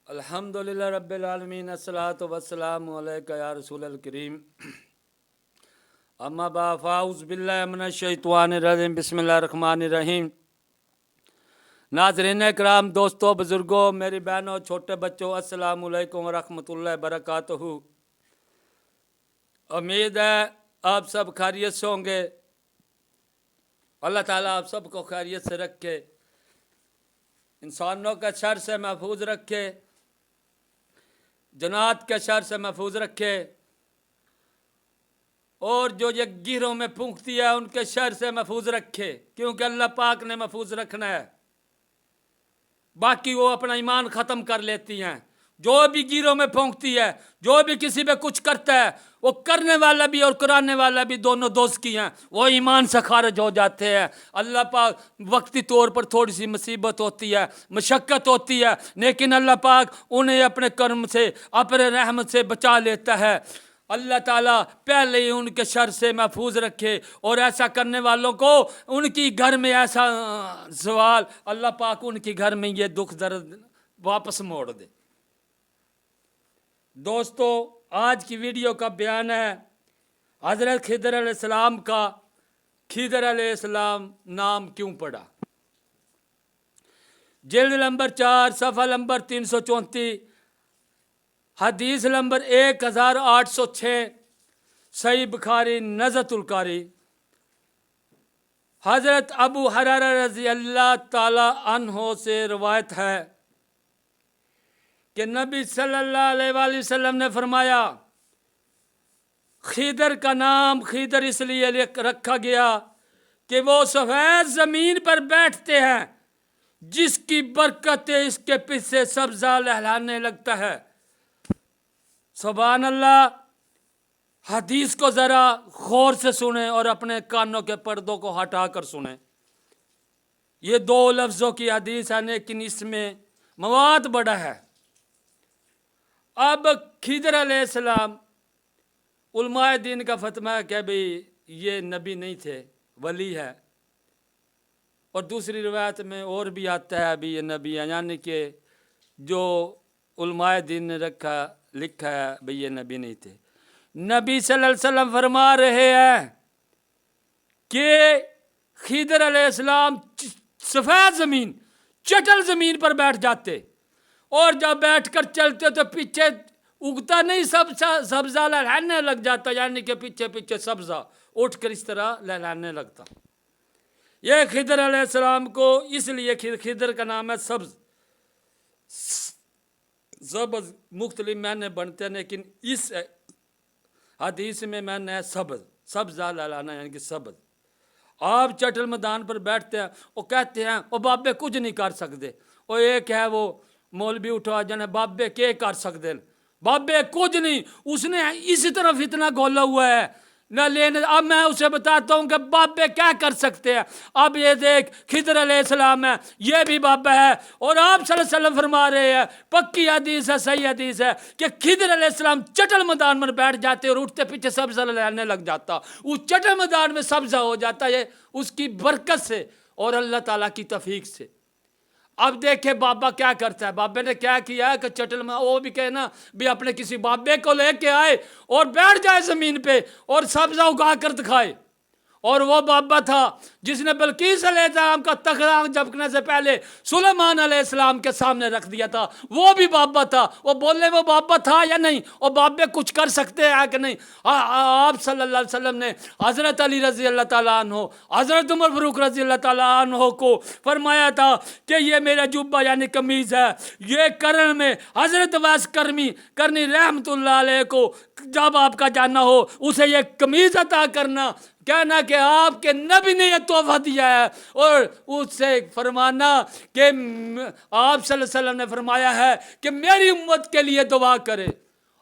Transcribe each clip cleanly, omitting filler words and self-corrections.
अल्हम्दुलिल्लाह रब्बिल आलमीन अस्सलातु वस्सलामु अलैका या रसूलल करीम अम्मा बाद फ़ाऊज़ु बिल्लाहि मिनश शैतानिर रजीम बिस्मिल्लाहिर रहमानिर रहीम। नाज़रीन इकराम, दोस्तों, बुज़ुर्गों, मेरी बहनों, छोटे बच्चों, अस्सलामु अलैकुम व रहमतुल्लाहि व बरकातुहू। उम्मीद है आप सब खैरियत से होंगे। अल्लाह ताला आप सबको खैरियत से रखे, इंसानों के शर से महफूज रखे, जन्नात के शर से महफूज रखे, और जो ये गिरों में फूंकती है उनके शर से महफूज रखे, क्योंकि अल्लाह पाक ने महफूज रखना है। बाकी वो अपना ईमान ख़त्म कर लेती हैं। जो भी गिरों में फूंकती है, जो भी किसी पे कुछ करता है, वो करने वाला भी और कराने वाला भी दोनों दोस्त की हैं, वो ईमान से खारिज हो जाते हैं। अल्लाह पाक वक्ती तौर पर थोड़ी सी मुसीबत होती है, मशक्क़त होती है, लेकिन अल्लाह पाक उन्हें अपने कर्म से, अपने रहमत से बचा लेता है। अल्लाह ताला पहले ही उनके शर से महफूज रखे, और ऐसा करने वालों को उनकी घर में ऐसा सवाल अल्लाह पाक उनकी घर में ये दुख दर्द वापस मोड़ दे। दोस्तों, आज की वीडियो का बयान है हज़रत खिदर अलैहिस्सलाम का। खिदर अलैहिस्सलाम नाम क्यों पड़ा? जिल्द नंबर 4 सफ़ा नंबर 334, हदीस नंबर 1806, सही बुखारी नज़तुल कारी। हज़रत अबू हुरैरा रज़ी अल्लाह ताला अन्हो से रवायत है कि नबी सल्लल्लाहु अलैहि वसल्लम ने फरमाया, खिदर का नाम खिदर इसलिए रखा गया कि वो सफ़ेद ज़मीन पर बैठते हैं जिसकी बरकत इसके पीछे सब्ज़ा लहलाने लगता है। सुभान अल्लाह। हदीस को ज़रा गौर से सुने और अपने कानों के पर्दों को हटा कर सुने। ये दो लफ्ज़ों की हदीस है, लेकिन इसमें मवाद बड़ा है। अब खिदर अलैहिस्सलाम, उलमाए दीन का फतवा है कि भाई ये नबी नहीं थे, वली है। और दूसरी रिवायत में और भी आता है अभी ये नबी है, यानी कि जो उलमाए दीन ने लिखा है भाई ये नबी नहीं थे। नबी सल्लल्लाहु अलैहि वसल्लम फरमा रहे हैं कि खिदर अलैहिस्सलाम सफ़ेद ज़मीन, चटल ज़मीन पर बैठ जाते, और जब बैठकर चलते तो पीछे उगता नहीं सब्ज़ा लहलाने लग जाता, यानी कि पीछे पीछे सब्ज़ा उठकर इस तरह लहलाने लगता। यह खिदर अलैहिस्सलाम को इसलिए खिदर का नाम है सब्ज़। सब्ज़ मुख्तलिफ मैंने बनते हैं, लेकिन इस हदीस में मैंने है सब्ज़ा लहलाना, यानी कि सब्ज़। आप चटल मैदान पर बैठते हैं, वो कहते हैं वो बाबे कुछ नहीं कर सकते। वो एक है वो मौलवी उठा जाने, बाबे के कर सकते हैं, बाबे कुछ नहीं, उसने इसी तरफ इतना गोला हुआ है न लेने। अब मैं उसे बताता हूँ कि बाबे क्या कर सकते हैं। अब ये देख, खिदर अलैहिस्सलाम है, ये भी बाबा है, और आप सल्लल्लाहु अलैहि वसल्लम फरमा रहे हैं, पक्की हदीस है, सही हदीस है, कि खिदर अलैहिस्सलाम चटल मैदान में बैठ जाते और उठते पीछे सब्ज़ा लेने लग जाता। उस चटल मैदान में सब्ज़ा हो जाता है उसकी बरकत से और अल्लाह ताला की तौफीक से। अब देखे बाबा क्या करता है। बाबे ने क्या किया है कि चटल में वो भी कहे ना भी अपने किसी बाबे को लेके आए और बैठ जाए ज़मीन पे और सब्ज़ा उगा कर दिखाए। और वो बाबा था जिसने बल्कीस अलैहिस्सलाम का तख्ता झपकने से पहले सुलेमान अलैहिस्सलाम के सामने रख दिया था। वो भी बाबा था। वो बोले वो बाबा था या नहीं, और बाबे कुछ कर सकते हैं कि नहीं। आप सल्लल्लाहु अलैहि वसल्लम ने हज़रत अली रज़ी अल्लाह ताला अन्हो, हज़रत उमर फारूक रज़ी अल्लाह ताला अन्हो को फरमाया था कि ये मेरा जुब्बा यानी कमीज़ है, ये करन में हज़रत वैस करनी रहमतुल्लाह अलैह को जब आपका जाना हो उसे ये कमीज़ अता करना, कहना कि आपके नबी ने यह तोहफा दिया है, और उससे फरमाना कि आप सल्लल्लाहु अलैहि वसल्लम ने फरमाया है कि मेरी उम्मत के लिए दुआ करे।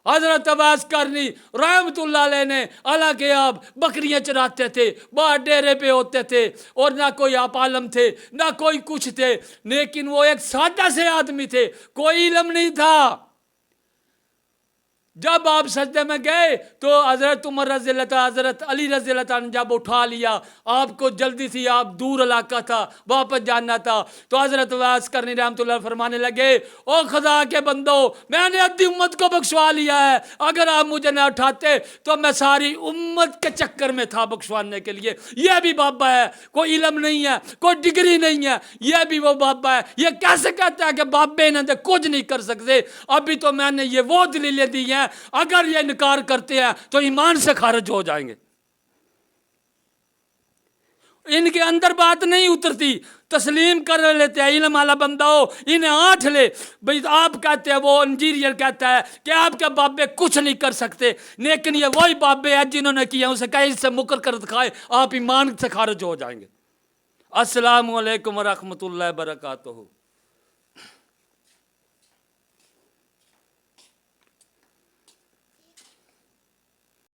हज़रत अब्बास करनी रहमतुल्लाह अलैह ने, हालांकि आप बकरियां चराते थे, बाहर डेरे पे होते थे, और ना कोई आप आलम थे ना कोई कुछ थे, लेकिन वो एक सादा से आदमी थे, कोई इल्म नहीं था। جب آپ سجدے میں گئے تو حضرت عمر رضی اللہ تعالیٰ حضرت علی رضی اللہ تعالیٰ نے جب اٹھا لیا، آپ کو جلدی تھی، آپ دور علاقہ تھا، واپس جانا تھا، تو حضرت وائس کرنی رحمۃ اللہ فرمانے لگے او خدا کے بندو، میں نے ادھی امت کو بخشوا لیا ہے، اگر آپ مجھے نہ اٹھاتے تو میں ساری امت کے چکر میں تھا بخشوانے کے لیے۔ یہ بھی بابا ہے، کوئی علم نہیں ہے، کوئی ڈگری نہیں ہے، یہ بھی وہ بابا ہے۔ یہ کیسے کہتا ہے کہ بابے نے کچھ نہیں کر سکتے؟ ابھی تو میں نے یہ وہ دلیلیں دی ہیں، اگر یہ انکار کرتے ہیں تو ایمان سے خارج ہو جائیں گے۔ ان کے اندر بات نہیں اترتی، تسلیم کر لیتے ہیں، علم والا بندہ ہو انہیں آٹھ لے بھئی۔ آپ کہتے ہیں، وہ انجینئر کہتا ہے کہ آپ کے بابے کچھ نہیں کر سکتے، لیکن یہ وہی بابے ہیں جنہوں نے کیا، اسے کہیں سے مکر کر دکھائے، آپ ایمان سے خارج ہو جائیں گے۔ السلام علیکم ورحمۃ اللہ وبرکاتہ۔